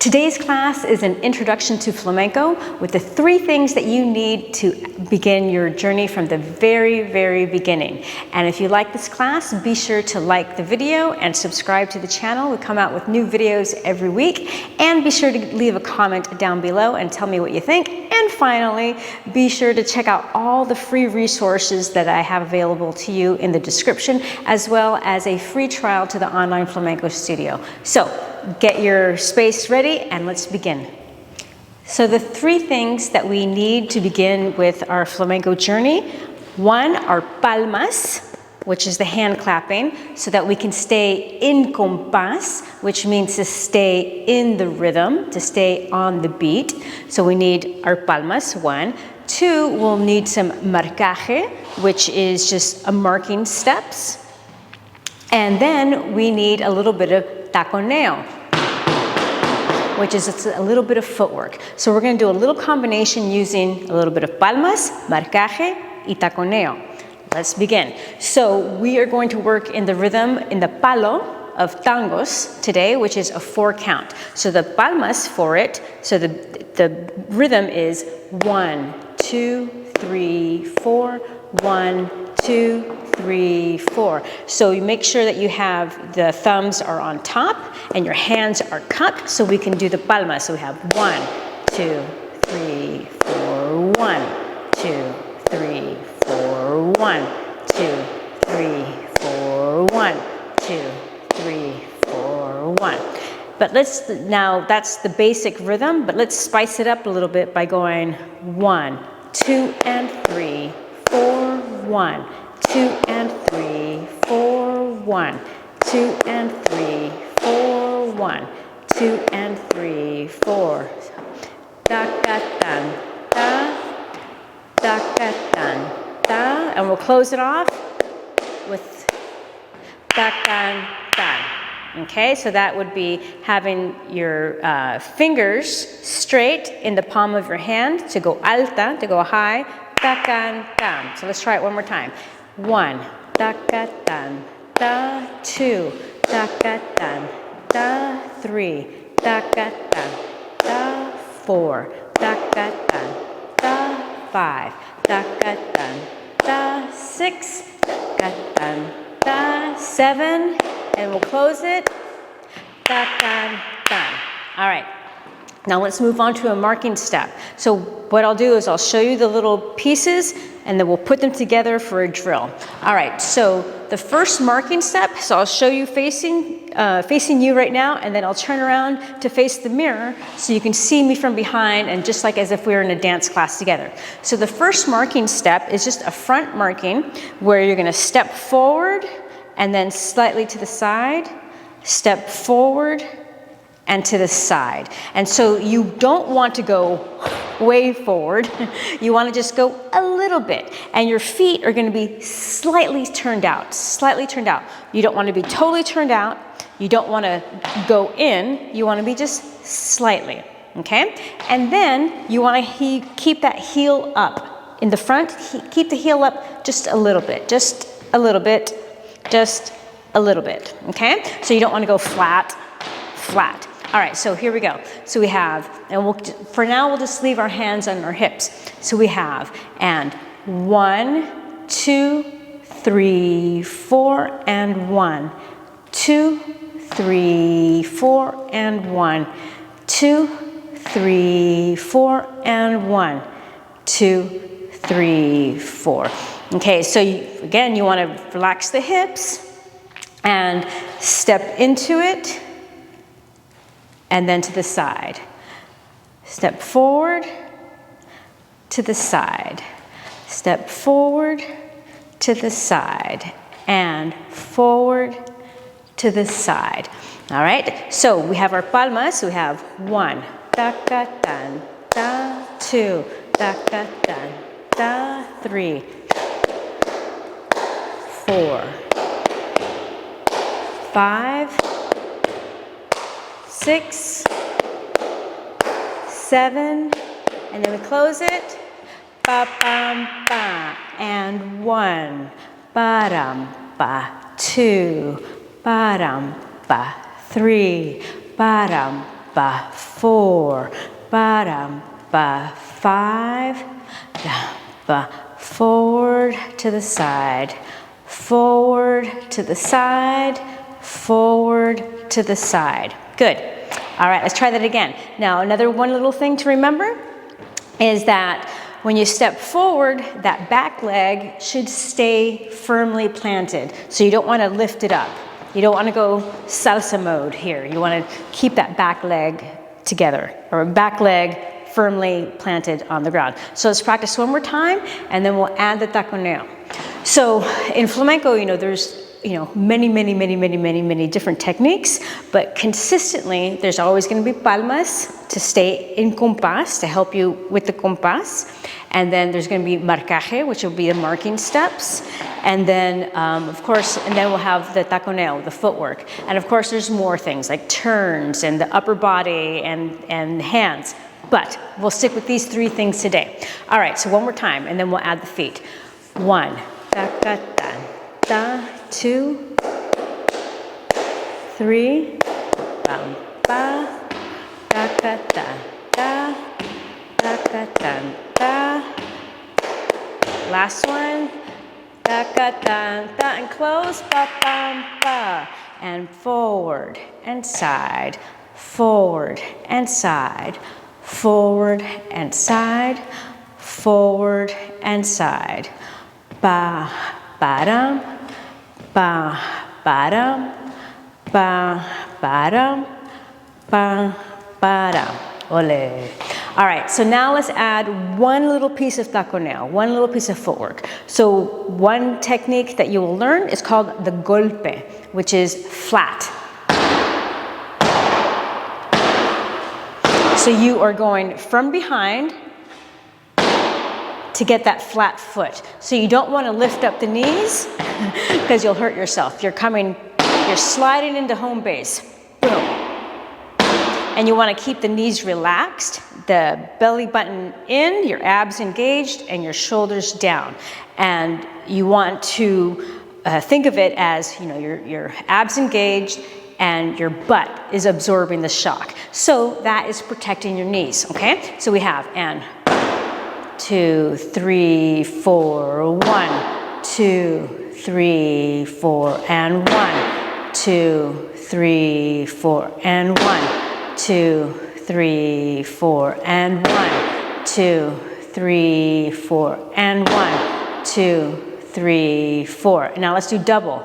Today's class is an introduction to flamenco with the 3 things that you need to begin your journey from the very beginning. And if you like this class, be sure to like the video and subscribe to the channel. We come out with new videos every week. And be sure to leave a comment down below and tell me what you think. And finally, be sure to check out all the free resources that I have available to you in the description, as well as a free trial to the Online Flamenco Studio. So, get your space ready and let's begin. So the 3 things that we need to begin with our flamenco journey, 1 are palmas, which is the hand clapping, so that we can stay in compás, which means to stay in the rhythm, to stay on the beat. So we need our palmas, 1. 2, we'll need some marcaje, which is just a marking steps. And then we need a little bit of taconeo, which is a little bit of footwork. So we're going to do a little combination using a little bit of palmas, marcaje, y taconeo. Let's begin. So we are going to work in the rhythm, in the palo of tangos today, which is a 4 count. So the palmas for it, so the rhythm is 1, 2, 3, 4, 1, 2, 3, 4. So you make sure that you have the thumbs are on top and your hands are cupped so we can do the palmas. So we have 1, 2, 3, 4, 1, 2, 3, 4, 1, 2, 3, 4, 1, 2, 3, 4, 1. But now that's the basic rhythm, but let's spice it up a little bit by going 1, 2, and 3, 4, 1, 2 and 3, 4, 1, 2 and 3, 4, 1, 2 and 3, 4. Da da dan da, da da dan da, and we'll close it off with da dan dan. Okay, so that would be having your fingers straight in the palm of your hand to go alta, to go high. Da dan dan. So let's try it one more time. 1, da da dan, da 2, da da dan, da 3, da da dan, da 4, da da dan, da 5, da da dan, da 6, da dan, da 7, and we'll close it. Da dan dan. All right. Now let's move on to a marking step. So what I'll do is I'll show you the little pieces and then we'll put them together for a drill. All right, so the first marking step, so I'll show you facing you right now, and then I'll turn around to face the mirror so you can see me from behind, and just like as if we were in a dance class together. So the first marking step is just a front marking where you're gonna step forward and then slightly to the side, step forward and to the side. And so you don't want to go way forward. You want to just go a little bit. And your feet are going to be slightly turned out, slightly turned out. You don't want to be totally turned out. You don't want to go in. You want to be just slightly, okay? And then you want to keep that heel up. In the front, keep the heel up just a little bit, just a little bit, just a little bit, okay? So you don't want to go flat, flat. All right, so here we go. So we have, and for now we'll just leave our hands on our hips. So we have, and 1, 2, 3, 4, and 1, 2, 3, 4, and 1, 2, 3, 4, and 1, 2, 3, 4. Okay, so again, you want to relax the hips and step into it. And then to the side. Step forward, to the side. Step forward, to the side. And forward, to the side. All right, so we have our palmas. We have 1, da da dan, da 2, da da dan, da 3, 4, 5, 6, 7, and then we close it. Ba bam ba, and 1, ba dum ba 2, ba dum ba 3, ba dum ba, 4, ba-dum, ba, 5, da, ba, forward to the side, forward to the side, forward to the side. Good. All right, let's try that again. Now, another one little thing to remember is that when you step forward, that back leg should stay firmly planted. So you don't want to lift it up. You don't want to go salsa mode here. You want to keep that back leg together, or back leg firmly planted on the ground. So let's practice one more time, and then we'll add the taconeo. So in flamenco, there's many different techniques, but consistently, there's always going to be palmas to stay in compás, to help you with the compás. And then there's going to be marcaje, which will be the marking steps. And then, of course, we'll have the taconeo, the footwork. And of course, there's more things like turns and the upper body and hands. But we'll stick with these 3 things today. All right, so one more time, and then we'll add the feet. 1, ta, ta, ta, ta. 2, 3, bam, ba, da, da, da, da, da, da, da, da. Last one, da, da, da, da, and close, ba, bam, ba, and forward and side, forward and side, forward and side, forward and side, ba, ba, dum. Ba, ba-dum, ba, ba-dum, ba, ba-dum. Ole. All right, so now let's add one little piece of taconeo, one little piece of footwork. So one technique that you will learn is called the golpe, which is flat. So you are going from behind to get that flat foot. So you don't want to lift up the knees because you'll hurt yourself. You're sliding into home base. Boom. And you want to keep the knees relaxed, the belly button in, your abs engaged, and your shoulders down. And you want to think of it as, your abs engaged and your butt is absorbing the shock. So that is protecting your knees, okay? So we have, 2, 3, 4, 1, 2, 3, 4, and 1, 2, 3, 4, and 1, 2, 3, 4, and 1, 2, 3, 4, and 1, 2, 3, 4. Now let's do double.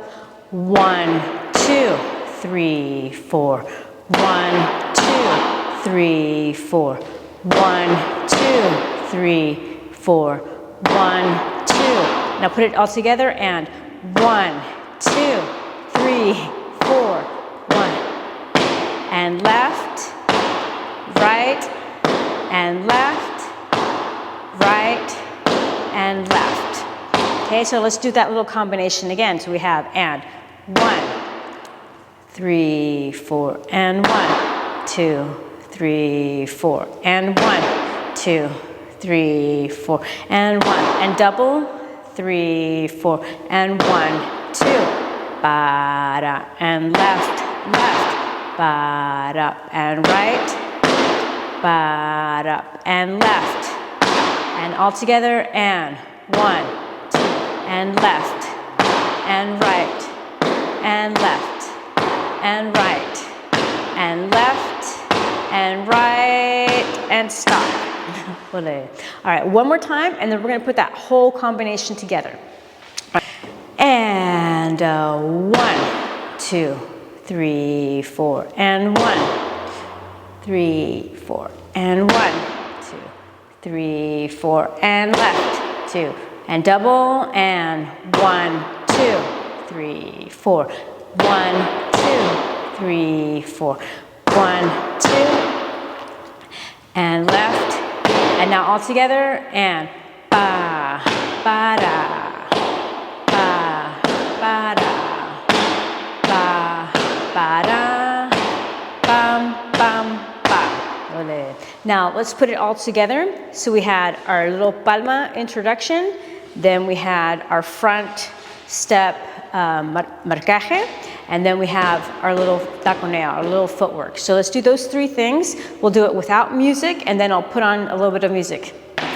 1, 2, 3, 4, 1, 2, 3, 4, 1, 2, 3, 4, 1, 2. Now put it all together and 1, 2, 3, 4, 1. And left, right, and left, right, and left. Okay, so let's do that little combination again. So we have 1, 3, 4, and 1, 2, 3, 4, and 1, 2, 3, 4, and 1, and double, 3, 4, and 1, 2, ba-da, and left, ba-da, and right, ba-da, and left, and all together, and 1, 2, and left, and right, and left, and right, and left, and right, and stop. All right, one more time, and then we're going to put that whole combination together. And 1, 2, 3, 4, and 1, 3, 4, and 1, 2, 3, 4, and left, 2, and double, and 1, 2, 3, 4, 1, 2, 3, 4, 1, 2, and left. And now all together, and ba, ba, da, ba, ba, da, ba, ba, da, bam, bam, ba. Now let's put it all together. So we had our little palma introduction, then we had our front step marcaje, and then we have our little taconeo, our little footwork. So let's do those three things. We'll do it without music, and then I'll put on a little bit of music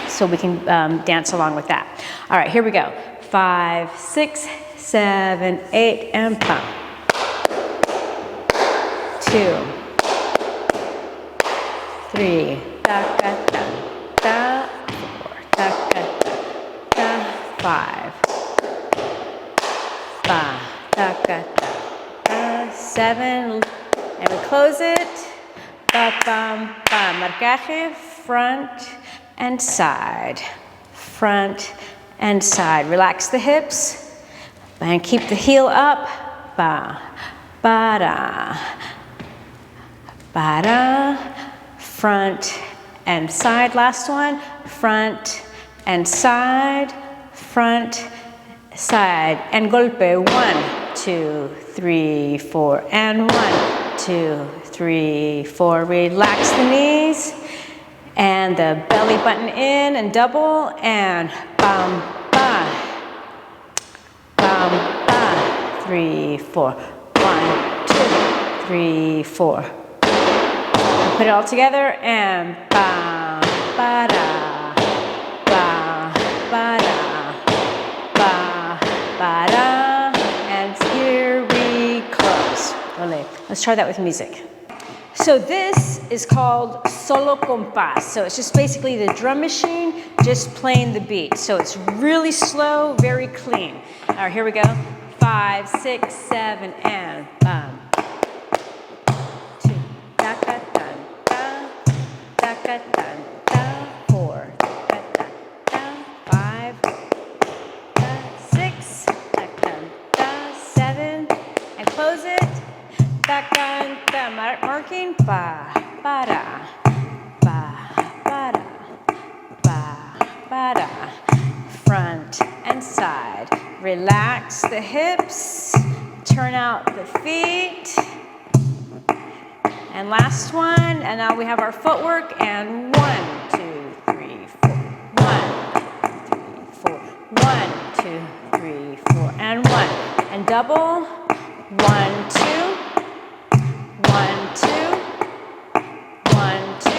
so we can dance along with that. All right, here we go. 5, 6, 7, 8, and pump. 2, 3, da, da, da, da, 4, da, da, da, 5, ba, da, da, da, 7, and we close it. Ba, bam, ba, marcaje, front and side, front and side. Relax the hips and keep the heel up. Ba, ba, da, ba, da, front and side. Last one, front and side, front, side, and golpe. 1, 2, 3, 4, and 1, 2, 3, 4. Relax the knees and the belly button in and double, and bam, ba, bam, ba, 3, 4, 1, 2, 3, 4. And put it all together, and ba, ba, da, ba, ba, da, ba, ba, da, and here we close. Let's try that with music. So this is called solo compás. So it's just basically the drum machine just playing the beat. So it's really slow, very clean. All right, here we go. 5, 6, 7, and bam. 2, da, da, da, da, da, da, da, da, 4, da, da, da, 5, da, 6, da, da, da, 7, and close it. Da, da, da, marking, ba, ba, da, ba, ba, da, ba, ba, da, front and side. Relax the hips, turn out the feet, and last one, and now we have our footwork, and 1, 2, 3, 4, 1, 2, 3, 4, 1, 2, 3, 4, and 1, and double, 1, 2, 1, 2, 1, 2,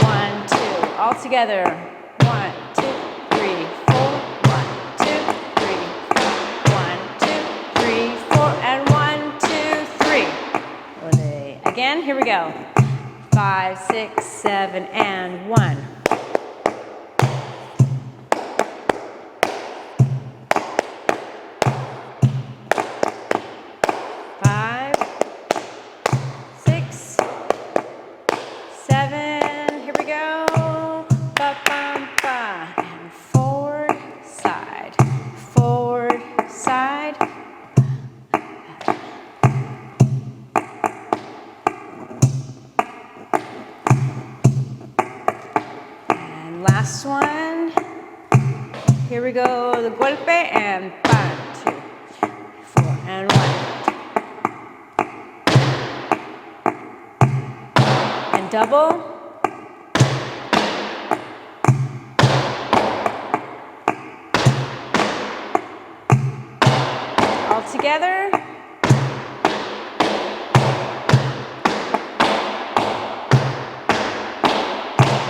1, 2. All together. 1, 2, 3, 4. 1, 2, 3, 4. 1, 2, 3, 4. And 1, 2, 3. Again, here we go. 5, 6, 7, and 1. 5, 6, 7. Here we go. Ba, bam, ba. And forward, side. Forward, side. And last one. Here we go. The golpe and 1, 2, 4, and 1. And double. All together.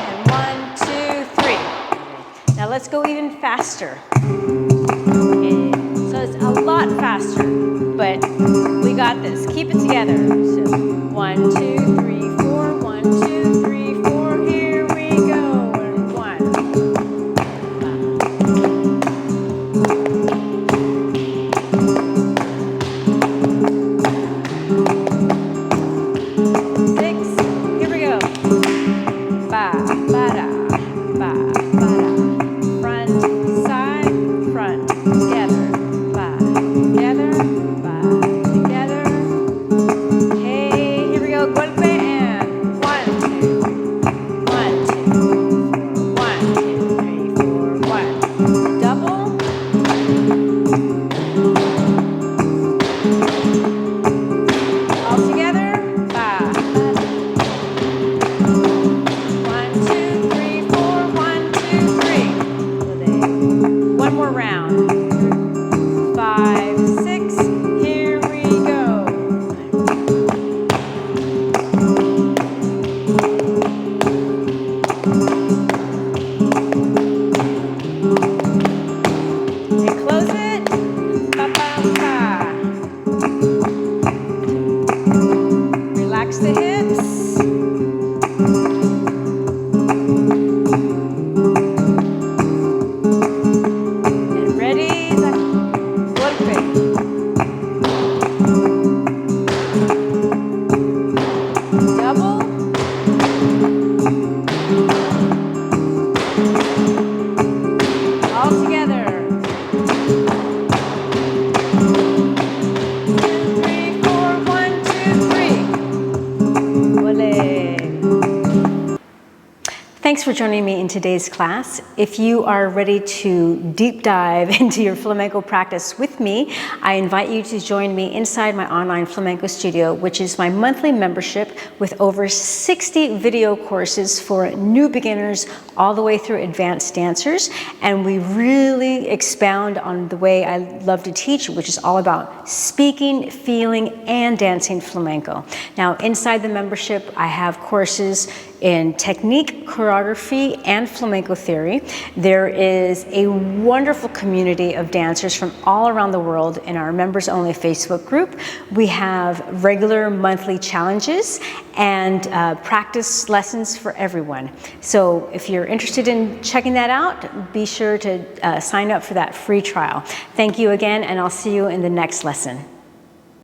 And 1, 2, 3. Now let's go even faster. Okay. So it's a lot faster, but we got this. Keep it together. So 1, 2, 3, 4. 1, 2, 3, 4. Here we go. And 1. 6. Here we go. Ba, ba, da, ba, ba, da. Front, side, front, together. Ba, together, ba, together. Hey, here we go. Golpe and the hips. And ready, golpe. Double. All together. 2, 3, 4, 1, 2, 3. Ole. Thanks for joining me in today's class. If you are ready to deep dive into your flamenco practice with me, I invite you to join me inside my Online Flamenco Studio, which is my monthly membership with over 60 video courses for new beginners all the way through advanced dancers. And we really expound on the way I love to teach, which is all about speaking, feeling, and dancing flamenco. Now, inside the membership, I have courses in technique, choreography, and flamenco theory. There is a wonderful community of dancers from all around the world in our members-only Facebook group. We have regular monthly challenges and practice lessons for everyone. So if you're interested in checking that out, be sure to sign up for that free trial. Thank you again, and I'll see you in the next lesson.